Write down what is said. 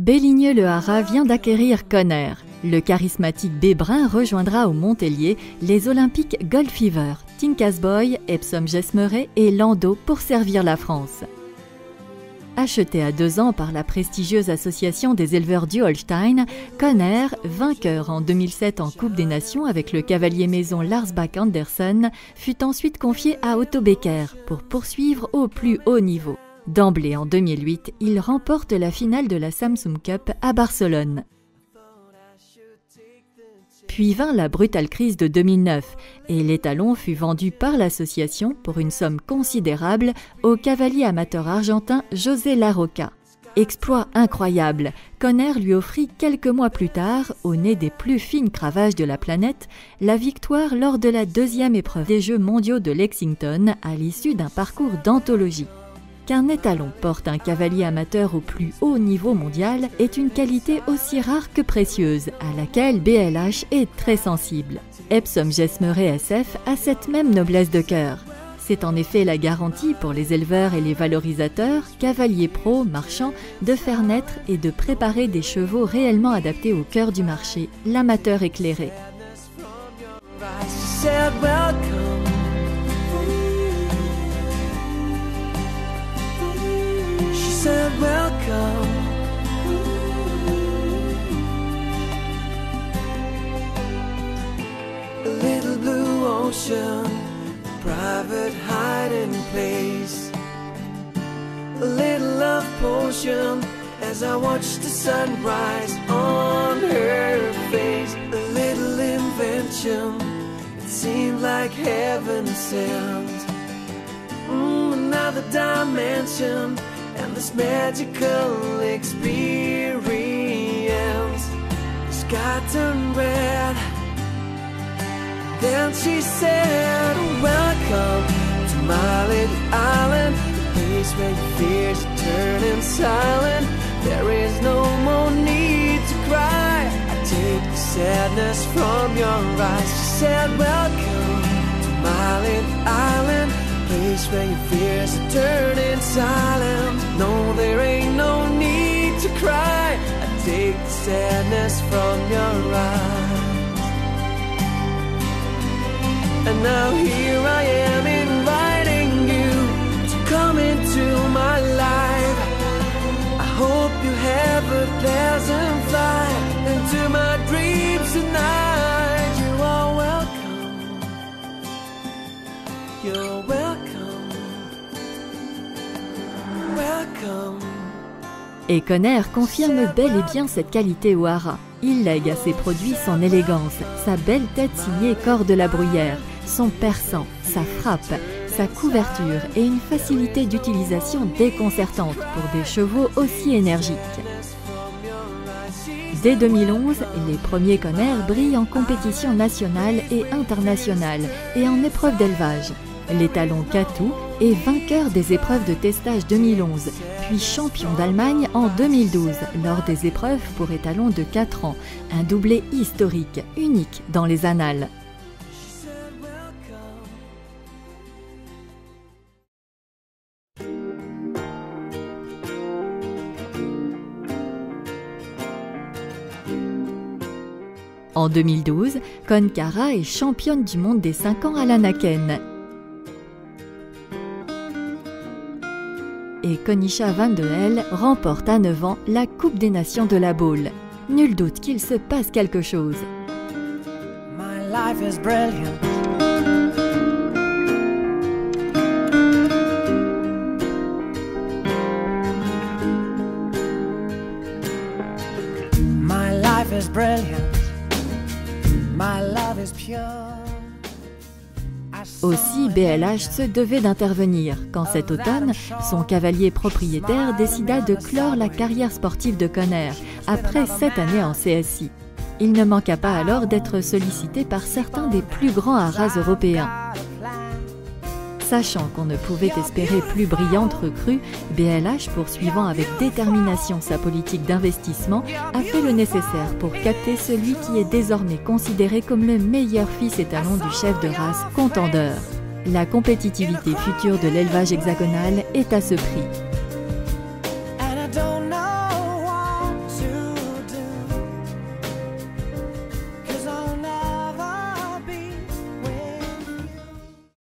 Belligneux-le-Haras vient d'acquérir Conner. Le charismatique Bébrun rejoindra au Montélier les Olympiques Gold Fever, Tincasboy, Epsom Jesmeret et Lando pour servir la France. Acheté à 2 ans par la prestigieuse association des éleveurs du Holstein, Conner, vainqueur en 2007 en Coupe des Nations avec le cavalier maison Lars Bak Andersen, fut ensuite confié à Otto Becker pour poursuivre au plus haut niveau. D'emblée en 2008, il remporte la finale de la Samsung Cup à Barcelone. Puis vint la brutale crise de 2009 et l'étalon fut vendu par l'association pour une somme considérable au cavalier amateur argentin José Larroca. Exploit incroyable, Conner lui offrit quelques mois plus tard, au nez des plus fines cravaches de la planète, la victoire lors de la 2e épreuve des Jeux mondiaux de Lexington à l'issue d'un parcours d'anthologie. Qu'un étalon porte un cavalier amateur au plus haut niveau mondial est une qualité aussi rare que précieuse, à laquelle BLH est très sensible. Epsom Jesmeret SF a cette même noblesse de cœur. C'est en effet la garantie pour les éleveurs et les valorisateurs, cavaliers pros, marchands, de faire naître et de préparer des chevaux réellement adaptés au cœur du marché, l'amateur éclairé. Said welcome. A little blue ocean, a private hiding place. A little love potion as I watch the sunrise on her face. A little invention, it seemed like heaven sent. Another dimension and this magical experience. The sky turned red. Then she said, welcome to my little island, the place where your fears are turning silent. There is no more need to cry. I take the sadness from your eyes. She said, welcome to my little island, place where your fears are turning silent. No, there ain't no need to cry. I take the sadness from your eyes. And now here I am inviting you to come into my life. I hope you have a pleasant flight into my dreams tonight. You are welcome. You're welcome. Welcome. Et Conner confirme bel et bien cette qualité au haras. Il lègue à ses produits son élégance, sa belle tête signée Cor de la Bruyère, son perçant, sa frappe, sa couverture et une facilité d'utilisation déconcertante pour des chevaux aussi énergiques. Dès 2011, les premiers Conner brillent en compétition nationale et internationale et en épreuve d'élevage. L'étalon Catou est vainqueur des épreuves de testage 2011, puis champion d'Allemagne en 2012 lors des épreuves pour étalons de 4 ans, un doublé historique, unique dans les annales. En 2012, Con Cara est championne du monde des 5 ans à l'Anaken. Et Konisha Van de Helle remporte à 9 ans la Coupe des Nations de la Baule. Nul doute qu'il se passe quelque chose. My life is brilliant. My life is brilliant. My love is pure. Aussi, BLH se devait d'intervenir quand cet automne, son cavalier propriétaire décida de clore la carrière sportive de Conner après 7 années en CSI. Il ne manqua pas alors d'être sollicité par certains des plus grands haras européens. Sachant qu'on ne pouvait espérer plus brillante recrue, BLH, poursuivant avec détermination sa politique d'investissement, a fait le nécessaire pour capter celui qui est désormais considéré comme le meilleur fils étalon du chef de race Contendeur. La compétitivité future de l'élevage hexagonal est à ce prix.